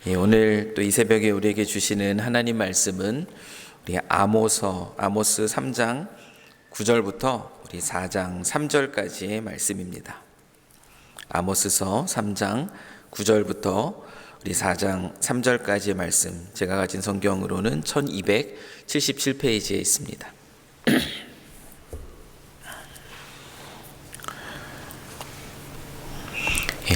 오늘 또 이 새벽에 우리에게 주시는 하나님 말씀은 우리 아모스 3장 9절부터 우리 4장 3절까지의 말씀입니다. 아모스서 3장 9절부터 우리 4장 3절까지의 말씀, 제가 가진 성경으로는 1277페이지에 있습니다.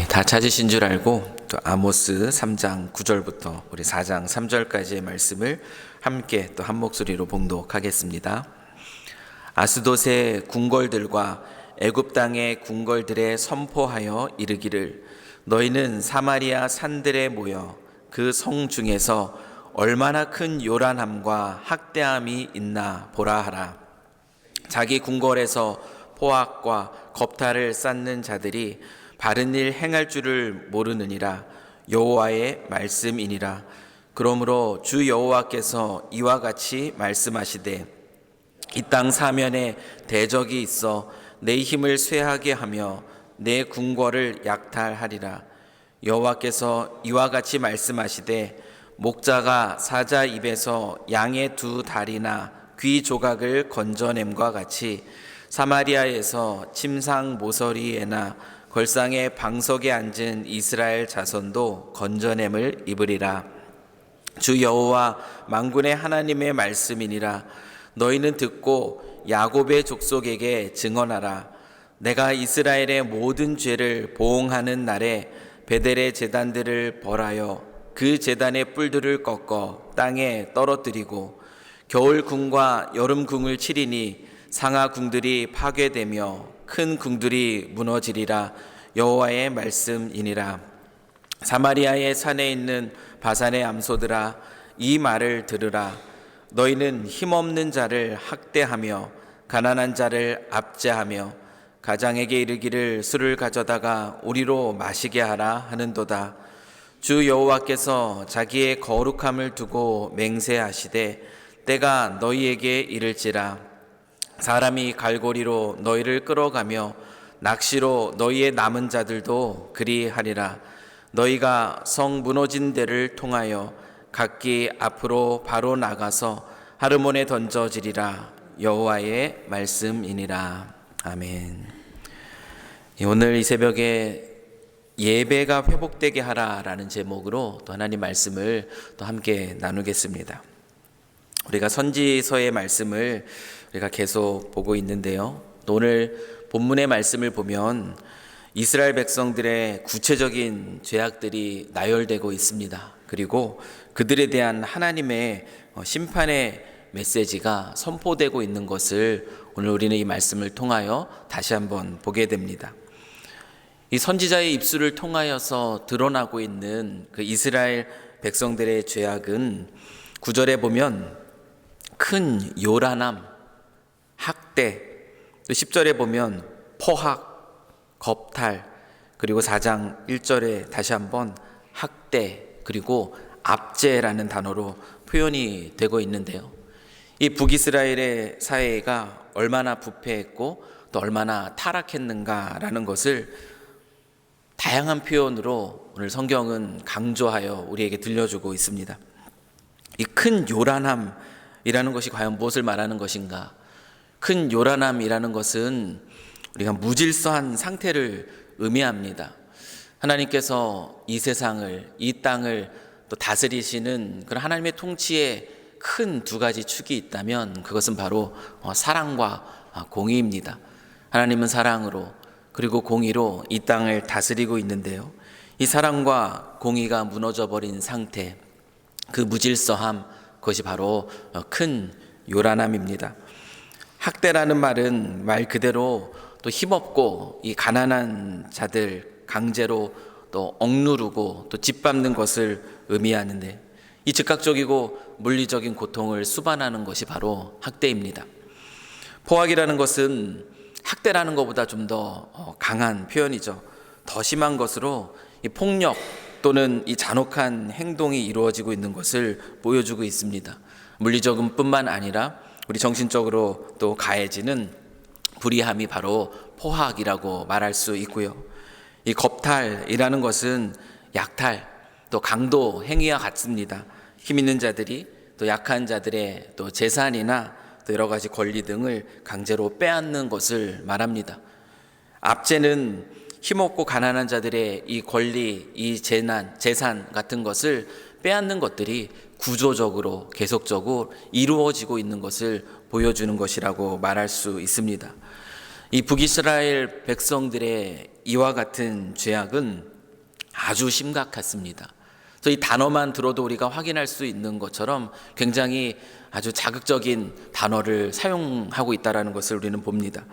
다 찾으신 줄 알고 또 아모스 3장 9절부터 우리 4장 3절까지의 말씀을 함께 또 한 목소리로 봉독하겠습니다. 아스돗의 궁궐들과 애굽 땅의 궁궐들에 선포하여 이르기를, 너희는 사마리아 산들에 모여 그 성 중에서 얼마나 큰 요란함과 학대함이 있나 보라 하라. 자기 궁궐에서 포악과 겁탈을 쌓는 자들이 바른 일 행할 줄을 모르느니라. 여호와의 말씀이니라. 그러므로 주 여호와께서 이와 같이 말씀하시되, 이 땅 사면에 대적이 있어 내 힘을 쇠하게 하며 내 궁궐을 약탈하리라. 여호와께서 이와 같이 말씀하시되, 목자가 사자 입에서 양의 두 다리나 귀 조각을 건져냄과 같이 사마리아에서 침상 모서리에나 걸상의 방석에 앉은 이스라엘 자손도 건져냄을 입으리라. 주 여호와 만군의 하나님의 말씀이니라. 너희는 듣고 야곱의 족속에게 증언하라. 내가 이스라엘의 모든 죄를 보응하는 날에 베델의 제단들을 벌하여 그 제단의 뿔들을 꺾어 땅에 떨어뜨리고 겨울 궁과 여름 궁을 치리니 상하 궁들이 파괴되며 큰 궁들이 무너지리라. 여호와의 말씀이니라. 사마리아의 산에 있는 바산의 암소들아, 이 말을 들으라. 너희는 힘없는 자를 학대하며 가난한 자를 압제하며 가장에게 이르기를 술을 가져다가 우리로 마시게 하라 하는도다. 주 여호와께서 자기의 거룩함을 두고 맹세하시되, 때가 너희에게 이를지라. 사람이 갈고리로 너희를 끌어가며 낚시로 너희의 남은 자들도 그리하리라. 너희가 성 무너진 데를 통하여 각기 앞으로 바로 나가서 하르몬에 던져지리라. 여호와의 말씀이니라. 아멘. 오늘 이 새벽에 예배가 회복되게 하라라는 제목으로 또 하나님 말씀을 또 함께 나누겠습니다. 우리가 선지서의 말씀을 우리가 계속 보고 있는데요. 오늘 본문의 말씀을 보면 이스라엘 백성들의 구체적인 죄악들이 나열되고 있습니다. 그리고 그들에 대한 하나님의 심판의 메시지가 선포되고 있는 것을 오늘 우리는 이 말씀을 통하여 다시 한번 보게 됩니다. 이 선지자의 입술을 통하여서 드러나고 있는 그 이스라엘 백성들의 죄악은 9절에 보면 큰 요란함, 학대, 또 10절에 보면 포학, 겁탈, 그리고 4장 1절에 다시 한번 학대, 그리고 압제라는 단어로 표현이 되고 있는데요. 이 북이스라엘의 사회가 얼마나 부패했고 또 얼마나 타락했는가라는 것을 다양한 표현으로 오늘 성경은 강조하여 우리에게 들려주고 있습니다. 이 큰 요란함이라는 것이 과연 무엇을 말하는 것인가? 큰 요란함이라는 것은 우리가 무질서한 상태를 의미합니다. 하나님께서 이 세상을, 이 땅을 또 다스리시는 그런 하나님의 통치에 큰 두 가지 축이 있다면 그것은 바로 사랑과 공의입니다. 하나님은 사랑으로 그리고 공의로 이 땅을 다스리고 있는데요. 이 사랑과 공의가 무너져 버린 상태, 그 무질서함, 그것이 바로 큰 요란함입니다. 학대라는 말은 말 그대로 또 힘없고 이 가난한 자들 강제로 또 억누르고 또 짓밟는 것을 의미하는데, 이 즉각적이고 물리적인 고통을 수반하는 것이 바로 학대입니다. 포악이라는 것은 학대라는 것보다 좀 더 강한 표현이죠. 더 심한 것으로 이 폭력 또는 이 잔혹한 행동이 이루어지고 있는 것을 보여주고 있습니다. 물리적인 뿐만 아니라 우리 정신적으로 또 가해지는 불의함이 바로 포악이라고 말할 수 있고요. 이 겁탈이라는 것은 약탈, 또 강도 행위와 같습니다. 힘 있는 자들이 또 약한 자들의 또 재산이나 또 여러 가지 권리 등을 강제로 빼앗는 것을 말합니다. 압제는 힘없고 가난한 자들의 이 권리, 이 재산 같은 것을 빼앗는 것들이 구조적으로 계속적으로 이루어지고 있는 것을 보여주는 것이라고 말할 수 있습니다. 이 북이스라엘 백성들의 이와 같은 죄악은 아주 심각했습니다. 그래서 이 단어만 들어도 우리가 확인할 수 있는 것처럼 굉장히 아주 자극적인 단어를 사용하고 있다는 것을 우리는 봅니다.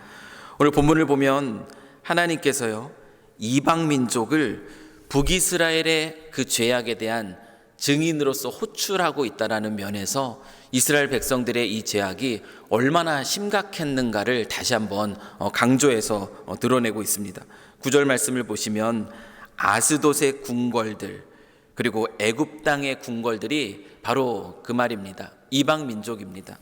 오늘 본문을 보면 하나님께서요, 이방 민족을 북이스라엘의 그 죄악에 대한 증인으로서 호출하고 있다는 면에서 이스라엘 백성들의 이 죄악이 얼마나 심각했는가를 다시 한번 강조해서 드러내고 있습니다. 9절 말씀을 보시면 아스돗의 궁궐들, 그리고 애굽 땅의 궁궐들이 바로 그 말입니다. 이방 민족입니다.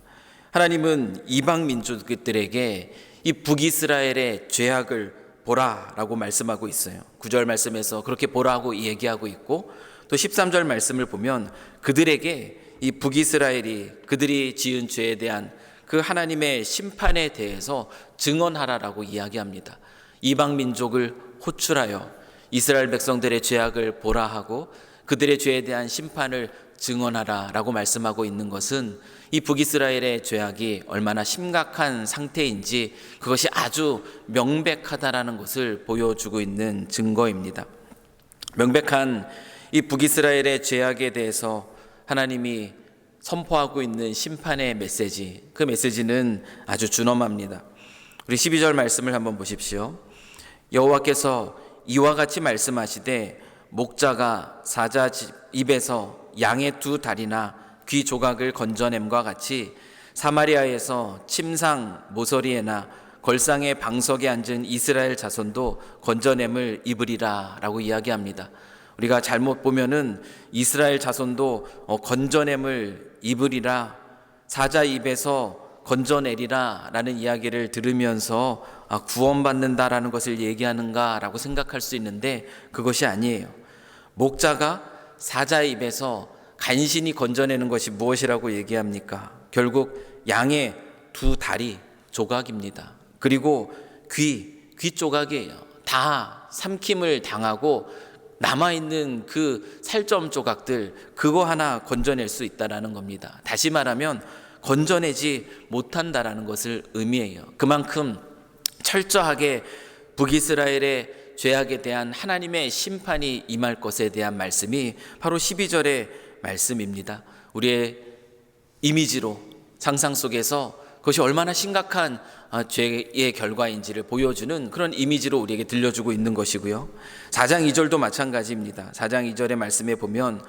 하나님은 이방 민족들에게 이 북이스라엘의 죄악을 보라라고 말씀하고 있어요. 9절 말씀에서 그렇게 보라고 얘기하고 있고, 또 13절 말씀을 보면 그들에게 이 북이스라엘이 그들이 지은 죄에 대한 그 하나님의 심판에 대해서 증언하라라고 이야기합니다. 이방 민족을 호출하여 이스라엘 백성들의 죄악을 보라 하고 그들의 죄에 대한 심판을 증언하라라고 말씀하고 있는 것은 이 북이스라엘의 죄악이 얼마나 심각한 상태인지 그것이 아주 명백하다라는 것을 보여주고 있는 증거입니다. 명백한 이 북이스라엘의 죄악에 대해서 하나님이 선포하고 있는 심판의 메시지, 그 메시지는 아주 준엄합니다. 우리 12절 말씀을 한번 보십시오. 여호와께서 이와 같이 말씀하시되 목자가 사자 입에서 양의 두 다리나 귀 조각을 건져냄과 같이 사마리아에서 침상 모서리에나 걸상의 방석에 앉은 이스라엘 자손도 건져냄을 입으리라 라고 이야기합니다. 우리가 잘못 보면은 이스라엘 자손도 건져냄을 입으리라, 사자 입에서 건져내리라 라는 이야기를 들으면서 구원받는다라는 것을 얘기하는가 라고 생각할 수 있는데 그것이 아니에요. 목자가 사자 입에서 간신히 건져내는 것이 무엇이라고 얘기합니까? 결국 양의 두 다리 조각입니다. 그리고 귀 조각이에요. 다 삼킴을 당하고 남아있는 그 살점 조각들, 그거 하나 건져낼 수 있다라는 겁니다. 다시 말하면 건져내지 못한다라는 것을 의미해요. 그만큼 철저하게 북이스라엘의 죄악에 대한 하나님의 심판이 임할 것에 대한 말씀이 바로 12절의 말씀입니다. 우리의 이미지로 상상 속에서 그것이 얼마나 심각한 죄의 결과인지를 보여주는 그런 이미지로 우리에게 들려주고 있는 것이고요. 4장 2절도 마찬가지입니다. 4장 2절의 말씀에 보면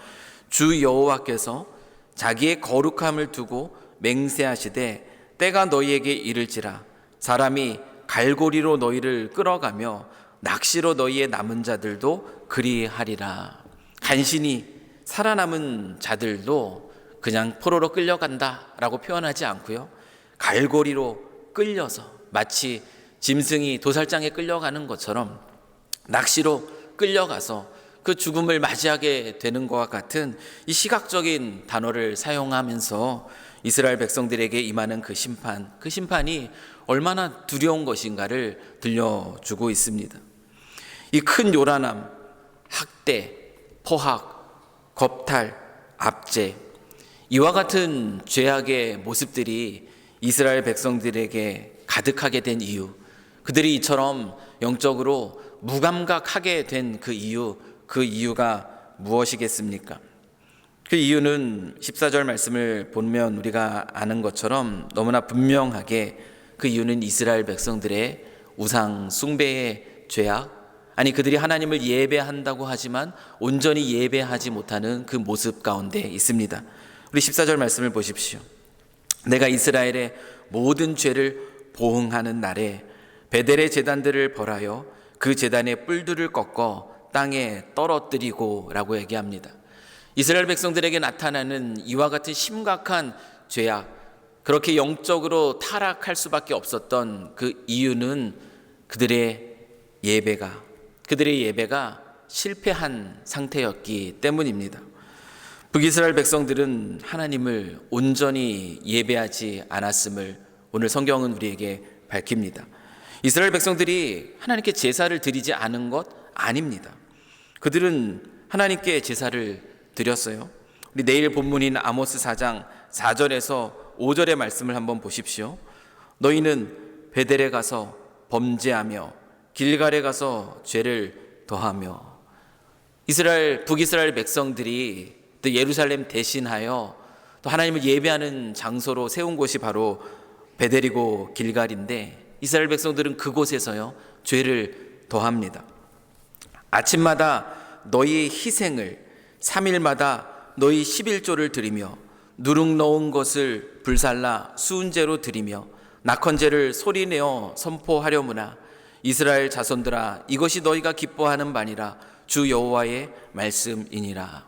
주 여호와께서 자기의 거룩함을 두고 맹세하시되 때가 너희에게 이를지라 사람이 갈고리로 너희를 끌어가며 낚시로 너희의 남은 자들도 그리하리라. 간신히 살아남은 자들도 그냥 포로로 끌려간다라고 표현하지 않고요, 갈고리로 끌려서 마치 짐승이 도살장에 끌려가는 것처럼 낚시로 끌려가서 그 죽음을 맞이하게 되는 것과 같은 이 시각적인 단어를 사용하면서 이스라엘 백성들에게 임하는 그 심판이 얼마나 두려운 것인가를 들려주고 있습니다. 이 큰 요란함, 학대, 포학, 겁탈, 압제, 이와 같은 죄악의 모습들이 이스라엘 백성들에게 가득하게 된 이유, 그들이 이처럼 영적으로 무감각하게 된 그 이유가 무엇이겠습니까? 그 이유는 14절 말씀을 보면 우리가 아는 것처럼 너무나 분명하게 그 이유는 이스라엘 백성들의 우상 숭배의 죄악, 아니 그들이 하나님을 예배한다고 하지만 온전히 예배하지 못하는 그 모습 가운데 있습니다. 우리 14절 말씀을 보십시오. 내가 이스라엘의 모든 죄를 보응하는 날에 베델의 제단들을 벌하여 그 제단의 뿔들을 꺾어 땅에 떨어뜨리고 라고 얘기합니다. 이스라엘 백성들에게 나타나는 이와 같은 심각한 죄악, 그렇게 영적으로 타락할 수밖에 없었던 그 이유는 그들의 예배가 실패한 상태였기 때문입니다. 북이스라엘 백성들은 하나님을 온전히 예배하지 않았음을 오늘 성경은 우리에게 밝힙니다. 이스라엘 백성들이 하나님께 제사를 드리지 않은 것 아닙니다. 그들은 하나님께 제사를 드렸어요. 우리 내일 본문인 아모스 4장 4절에서 5절의 말씀을 한번 보십시오. 너희는 베델에 가서 범죄하며 길갈에 가서 죄를 더하며. 북이스라엘 백성들이 또 예루살렘 대신하여 또 하나님을 예배하는 장소로 세운 곳이 바로 베델이고 길갈인데, 이스라엘 백성들은 그곳에서요 죄를 더합니다. 아침마다 너희의 희생을, 3일마다 너희 11조를 드리며 누룩 넣은 것을 불살라 수은제로 드리며 낙헌제를 소리내어 선포하려무나. 이스라엘 자손들아, 이것이 너희가 기뻐하는 바니라. 주 여호와의 말씀이니라.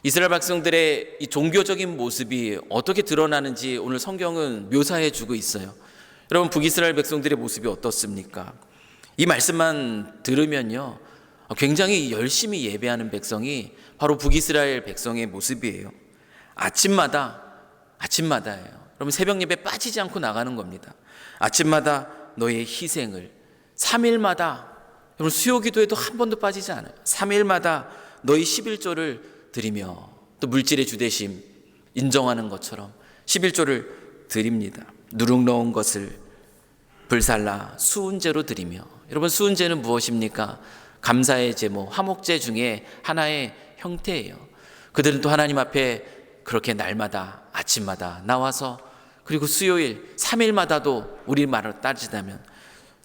이스라엘 백성들의 이 종교적인 모습이 어떻게 드러나는지 오늘 성경은 묘사해 주고 있어요. 여러분, 북이스라엘 백성들의 모습이 어떻습니까? 이 말씀만 들으면요 굉장히 열심히 예배하는 백성이 바로 북이스라엘 백성의 모습이에요. 아침마다예요. 여러분, 새벽 예배 빠지지 않고 나가는 겁니다. 아침마다 너의 희생을, 3일마다, 여러분 수요 기도에도 한 번도 빠지지 않아요. 3일마다 너희 11조를 드리며, 또 물질의 주대심 인정하는 것처럼 11조를 드립니다. 누룩 넣은 것을 불살라 수은제로 드리며. 여러분, 수은제는 무엇입니까? 감사의 제모, 화목제 중에 하나의 형태예요. 그들은 또 하나님 앞에 그렇게 날마다 아침마다 나와서, 그리고 수요일 3일마다도 우리 말을 따지자면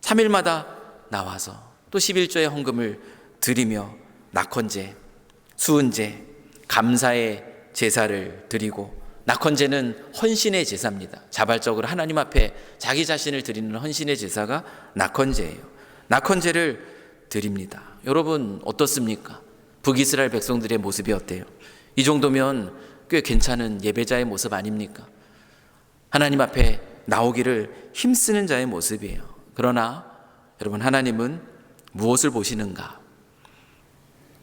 3일마다 나와서 또 11조의 헌금을 드리며 낙헌제, 수은제, 감사의 제사를 드리고, 낙헌제는 헌신의 제사입니다. 자발적으로 하나님 앞에 자기 자신을 드리는 헌신의 제사가 낙헌제예요. 낙헌제를 드립니다. 여러분 어떻습니까? 북이스라엘 백성들의 모습이 어때요? 이 정도면 꽤 괜찮은 예배자의 모습 아닙니까? 하나님 앞에 나오기를 힘쓰는 자의 모습이에요. 그러나 여러분, 하나님은 무엇을 보시는가?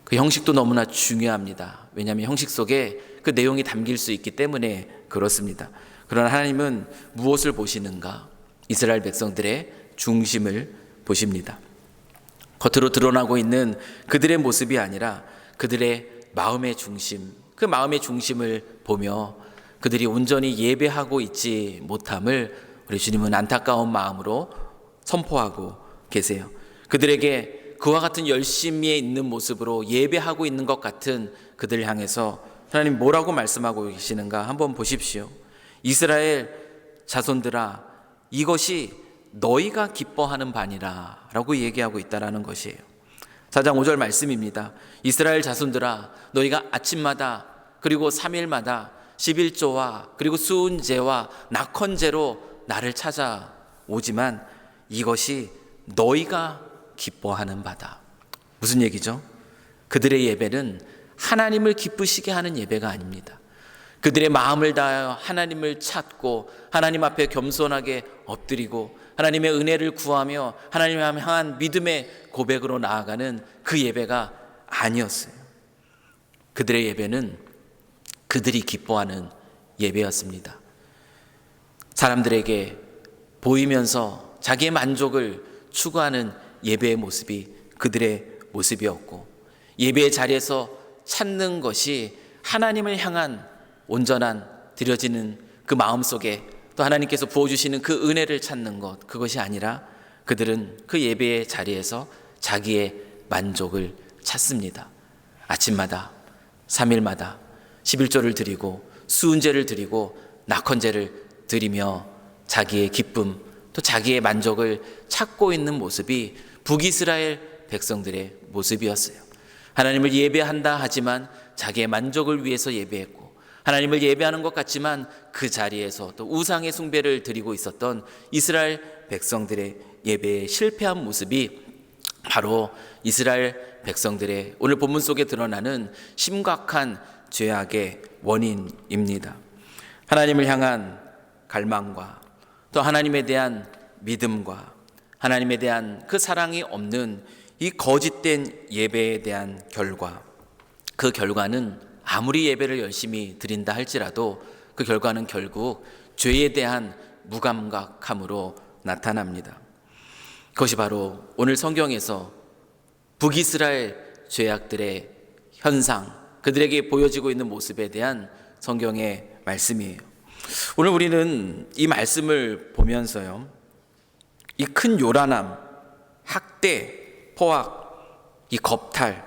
그 형식도 너무나 중요합니다. 왜냐하면 형식 속에 그 내용이 담길 수 있기 때문에 그렇습니다. 그러나 하나님은 무엇을 보시는가? 이스라엘 백성들의 중심을 보십니다. 겉으로 드러나고 있는 그들의 모습이 아니라 그들의 마음의 중심, 그 마음의 중심을 보며 그들이 온전히 예배하고 있지 못함을 우리 주님은 안타까운 마음으로 선포하고 계세요. 그들에게 그와 같은 열심히 있는 모습으로 예배하고 있는 것 같은 그들을 향해서 하나님 뭐라고 말씀하고 계시는가 한번 보십시오. 이스라엘 자손들아, 이것이 너희가 기뻐하는 바니라 라고 얘기하고 있다라는 것이에요. 4장 5절 말씀입니다. 이스라엘 자손들아, 너희가 아침마다 그리고 3일마다 11조와 그리고 수은제와 낙헌제로 나를 찾아오지만 이것이 너희가 기뻐하는 바다. 무슨 얘기죠? 그들의 예배는 하나님을 기쁘시게 하는 예배가 아닙니다. 그들의 마음을 다하여 하나님을 찾고 하나님 앞에 겸손하게 엎드리고 하나님의 은혜를 구하며 하나님을 향한 믿음의 고백으로 나아가는 그 예배가 아니었어요. 그들의 예배는 그들이 기뻐하는 예배였습니다. 사람들에게 보이면서 자기의 만족을 추구하는 예배의 모습이 그들의 모습이었고, 예배의 자리에서 찾는 것이 하나님을 향한 온전한 드려지는 그 마음속에 또 하나님께서 부어주시는 그 은혜를 찾는 것, 그것이 아니라 그들은 그 예배의 자리에서 자기의 만족을 찾습니다. 아침마다 3일마다 11조를 드리고 수은제를 드리고 낙헌제를 드리며 자기의 기쁨 또 자기의 만족을 찾고 있는 모습이 북이스라엘 백성들의 모습이었어요. 하나님을 예배한다 하지만 자기의 만족을 위해서 예배했고, 하나님을 예배하는 것 같지만 그 자리에서 또 우상의 숭배를 드리고 있었던 이스라엘 백성들의 예배에 실패한 모습이 바로 이스라엘 백성들의 오늘 본문 속에 드러나는 심각한 죄악의 원인입니다. 하나님을 향한 갈망과 또 하나님에 대한 믿음과 하나님에 대한 그 사랑이 없는 이 거짓된 예배에 대한 결과, 그 결과는 아무리 예배를 열심히 드린다 할지라도 그 결과는 결국 죄에 대한 무감각함으로 나타납니다. 그것이 바로 오늘 성경에서 북이스라엘 죄악들의 현상, 그들에게 보여지고 있는 모습에 대한 성경의 말씀이에요. 오늘 우리는 이 말씀을 보면서요, 이 큰 요란함, 학대, 포악, 이 겁탈,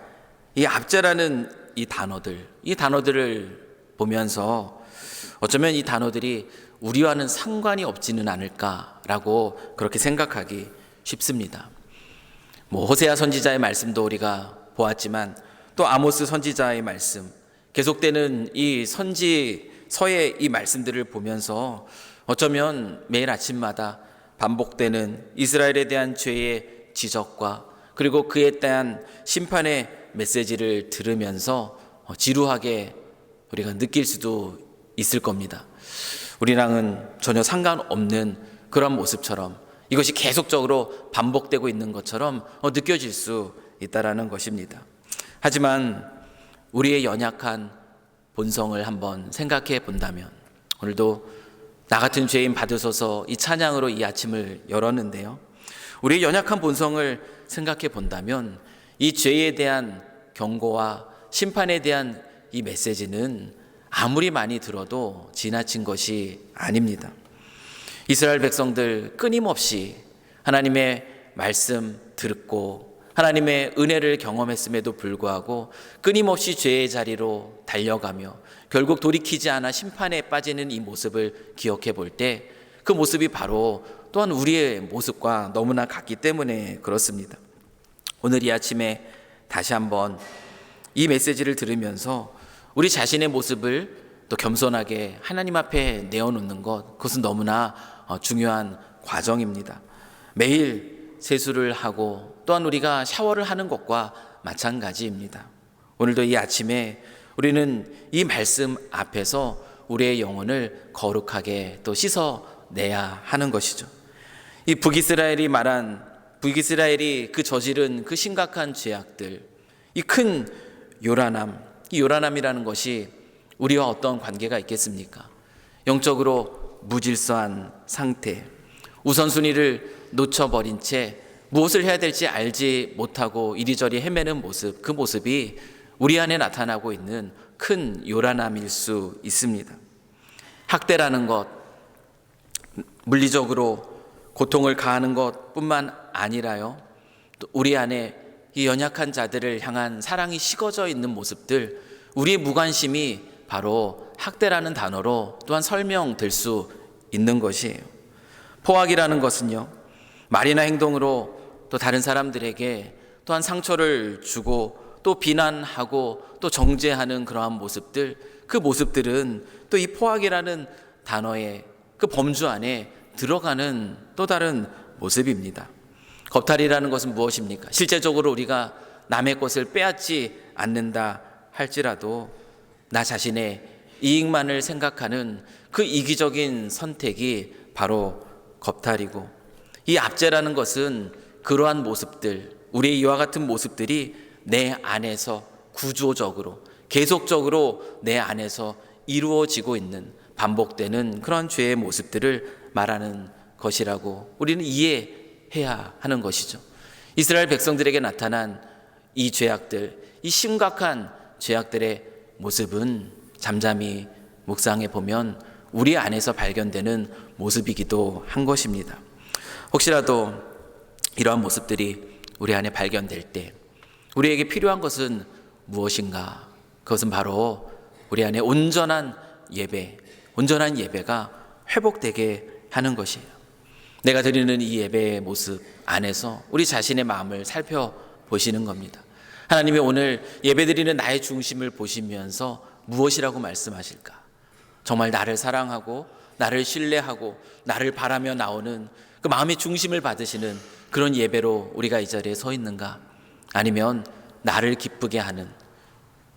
이 압제라는 이 단어들을 보면서 어쩌면 이 단어들이 우리와는 상관이 없지는 않을까라고 그렇게 생각하기 쉽습니다. 호세아 선지자의 말씀도 우리가 보았지만 또 아모스 선지자의 말씀, 계속되는 이 선지서의 이 말씀들을 보면서 어쩌면 매일 아침마다 반복되는 이스라엘에 대한 죄의 지적과 그리고 그에 대한 심판의 메시지를 들으면서 지루하게 우리가 느낄 수도 있을 겁니다. 우리랑은 전혀 상관없는 그런 모습처럼, 이것이 계속적으로 반복되고 있는 것처럼 느껴질 수 있다라는 것입니다. 하지만 우리의 연약한 본성을 한번 생각해 본다면, 오늘도 나 같은 죄인 받으소서 이 찬양으로 이 아침을 열었는데요, 우리의 연약한 본성을 생각해 본다면 이 죄에 대한 경고와 심판에 대한 이 메시지는 아무리 많이 들어도 지나친 것이 아닙니다. 이스라엘 백성들 끊임없이 하나님의 말씀 듣고 하나님의 은혜를 경험했음에도 불구하고 끊임없이 죄의 자리로 달려가며 결국 돌이키지 않아 심판에 빠지는 이 모습을 기억해 볼 때 그 모습이 바로 또한 우리의 모습과 너무나 같기 때문에 그렇습니다. 오늘 이 아침에 다시 한번 이 메시지를 들으면서 우리 자신의 모습을 또 겸손하게 하나님 앞에 내어놓는 것, 그것은 너무나 중요한 과정입니다. 매일 세수를 하고 또한 우리가 샤워를 하는 것과 마찬가지입니다. 오늘도 이 아침에 우리는 이 말씀 앞에서 우리의 영혼을 거룩하게 또 씻어내야 하는 것이죠. 이 북이스라엘이 그 저지른 그 심각한 죄악들, 이 큰 요란함, 이 요란함이라는 것이 우리와 어떤 관계가 있겠습니까? 영적으로 무질서한 상태, 우선순위를 놓쳐버린 채 무엇을 해야 될지 알지 못하고 이리저리 헤매는 모습, 그 모습이 우리 안에 나타나고 있는 큰 요란함일 수 있습니다. 학대라는 것, 물리적으로 고통을 가하는 것뿐만 아니라요, 또 우리 안에 이 연약한 자들을 향한 사랑이 식어져 있는 모습들, 우리의 무관심이 바로 학대라는 단어로 또한 설명될 수 있는 것이에요. 포악이라는 것은요, 말이나 행동으로 또 다른 사람들에게 또한 상처를 주고 또 비난하고 또 정죄하는 그러한 모습들, 그 모습들은 또 이 포악이라는 단어의 그 범주 안에 들어가는 또 다른 모습입니다. 겁탈이라는 것은 무엇입니까? 실제적으로 우리가 남의 것을 빼앗지 않는다 할지라도 나 자신의 이익만을 생각하는 그 이기적인 선택이 바로 겁탈이고, 이 압제라는 것은 그러한 모습들, 우리의 이와 같은 모습들이 내 안에서 구조적으로 계속적으로 내 안에서 이루어지고 있는 반복되는 그런 죄의 모습들을 말하는 것이라고 우리는 이해해야 하는 것이죠. 이스라엘 백성들에게 나타난 이 죄악들, 이 심각한 죄악들의 모습은 잠잠히 묵상해 보면 우리 안에서 발견되는 모습이기도 한 것입니다. 혹시라도 이러한 모습들이 우리 안에 발견될 때 우리에게 필요한 것은 무엇인가? 그것은 바로 우리 안에 온전한 예배가 회복되게 하는 것이에요. 내가 드리는 이 예배의 모습 안에서 우리 자신의 마음을 살펴보시는 겁니다. 하나님이 오늘 예배드리는 나의 중심을 보시면서 무엇이라고 말씀하실까? 정말 나를 사랑하고 나를 신뢰하고 나를 바라며 나오는 그 마음의 중심을 받으시는 그런 예배로 우리가 이 자리에 서 있는가? 아니면 나를 기쁘게 하는,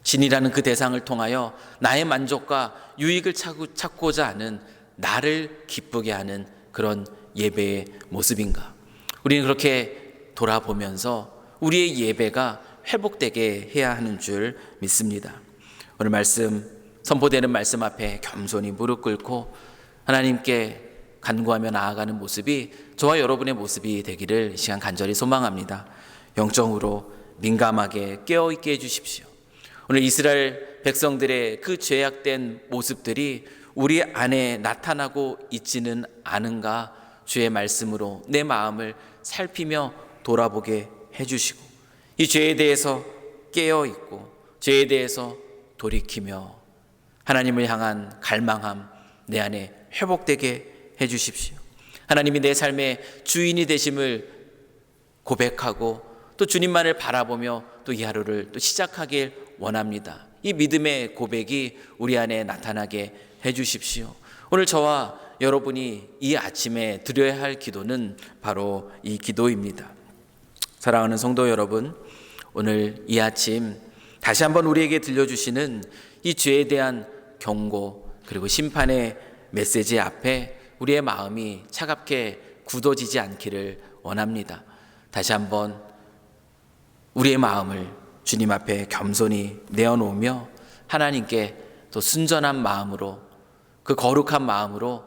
신이라는 그 대상을 통하여 나의 만족과 유익을 찾고자 하는, 나를 기쁘게 하는 그런 예배의 모습인가? 우리는 그렇게 돌아보면서 우리의 예배가 회복되게 해야 하는 줄 믿습니다. 오늘 말씀, 선포되는 말씀 앞에 겸손히 무릎 꿇고 하나님께 간구하며 나아가는 모습이 저와 여러분의 모습이 되기를 이 시간 간절히 소망합니다. 영적으로 민감하게 깨어있게 해주십시오. 오늘 이스라엘 백성들의 그 죄악된 모습들이 우리 안에 나타나고 있지는 않은가 주의 말씀으로 내 마음을 살피며 돌아보게 해주시고 이 죄에 대해서 깨어있고 죄에 대해서 돌이키며 하나님을 향한 갈망함 내 안에 회복되게 해주십시오. 하나님이 내 삶의 주인이 되심을 고백하고 또 주님만을 바라보며 또 이 하루를 또 시작하길 원합니다. 이 믿음의 고백이 우리 안에 나타나게 해주십시오. 오늘 저와 여러분이 이 아침에 드려야 할 기도는 바로 이 기도입니다. 사랑하는 성도 여러분, 오늘 이 아침 다시 한번 우리에게 들려주시는 이 죄에 대한 경고 그리고 심판의 메시지 앞에 우리의 마음이 차갑게 굳어지지 않기를 원합니다. 다시 한번 우리의 마음을 주님 앞에 겸손히 내어놓으며 하나님께 또 순전한 마음으로 그 거룩한 마음으로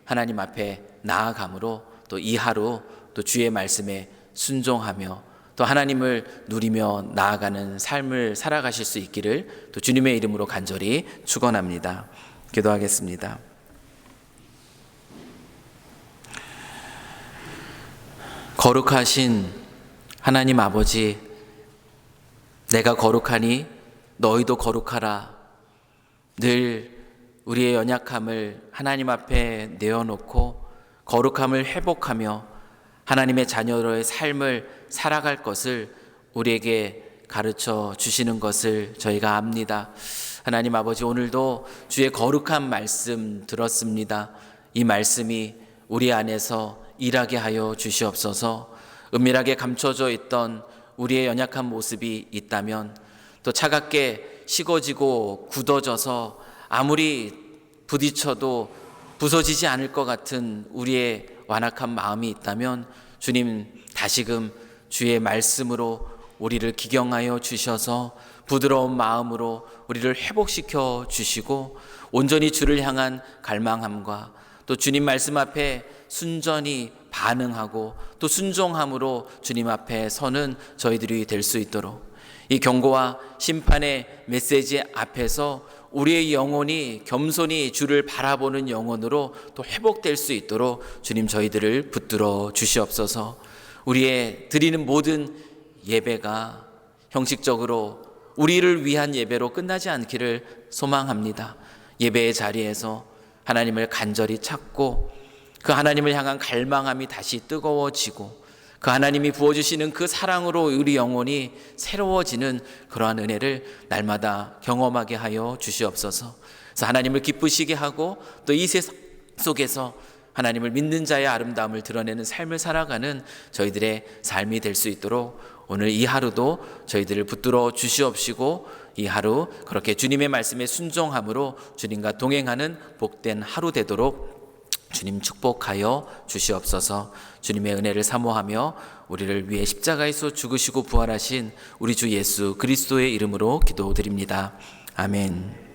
하나님 앞에 나아감으로 또 이 하루 또 주의 말씀에 순종하며 또 하나님을 누리며 나아가는 삶을 살아가실 수 있기를 또 주님의 이름으로 간절히 축원합니다. 기도하겠습니다. 거룩하신 하나님 아버지, 내가 거룩하니 너희도 거룩하라. 늘 우리의 연약함을 하나님 앞에 내어놓고 거룩함을 회복하며 하나님의 자녀로의 삶을 살아갈 것을 우리에게 가르쳐 주시는 것을 저희가 압니다. 하나님 아버지, 오늘도 주의 거룩한 말씀 들었습니다. 이 말씀이 우리 안에서 일하게 하여 주시옵소서. 은밀하게 감춰져 있던 우리의 연약한 모습이 있다면 또 차갑게 식어지고 굳어져서 아무리 부딪혀도 부서지지 않을 것 같은 우리의 완악한 마음이 있다면 주님 다시금 주의 말씀으로 우리를 기경하여 주셔서 부드러운 마음으로 우리를 회복시켜 주시고 온전히 주를 향한 갈망함과 또 주님 말씀 앞에 순전히 반응하고 또 순종함으로 주님 앞에 서는 저희들이 될 수 있도록 이 경고와 심판의 메시지 앞에서 우리의 영혼이 겸손히 주를 바라보는 영혼으로 또 회복될 수 있도록 주님 저희들을 붙들어 주시옵소서. 우리의 드리는 모든 예배가 형식적으로 우리를 위한 예배로 끝나지 않기를 소망합니다. 예배의 자리에서 하나님을 간절히 찾고 그 하나님을 향한 갈망함이 다시 뜨거워지고 그 하나님이 부어주시는 그 사랑으로 우리 영혼이 새로워지는 그러한 은혜를 날마다 경험하게 하여 주시옵소서. 그래서 하나님을 기쁘시게 하고 또 이 세상 속에서 하나님을 믿는 자의 아름다움을 드러내는 삶을 살아가는 저희들의 삶이 될 수 있도록 오늘 이 하루도 저희들을 붙들어 주시옵시고 이 하루 그렇게 주님의 말씀에 순종함으로 주님과 동행하는 복된 하루 되도록 주님 축복하여 주시옵소서. 주님의 은혜를 사모하며 우리를 위해 십자가에서 죽으시고 부활하신 우리 주 예수 그리스도의 이름으로 기도드립니다. 아멘.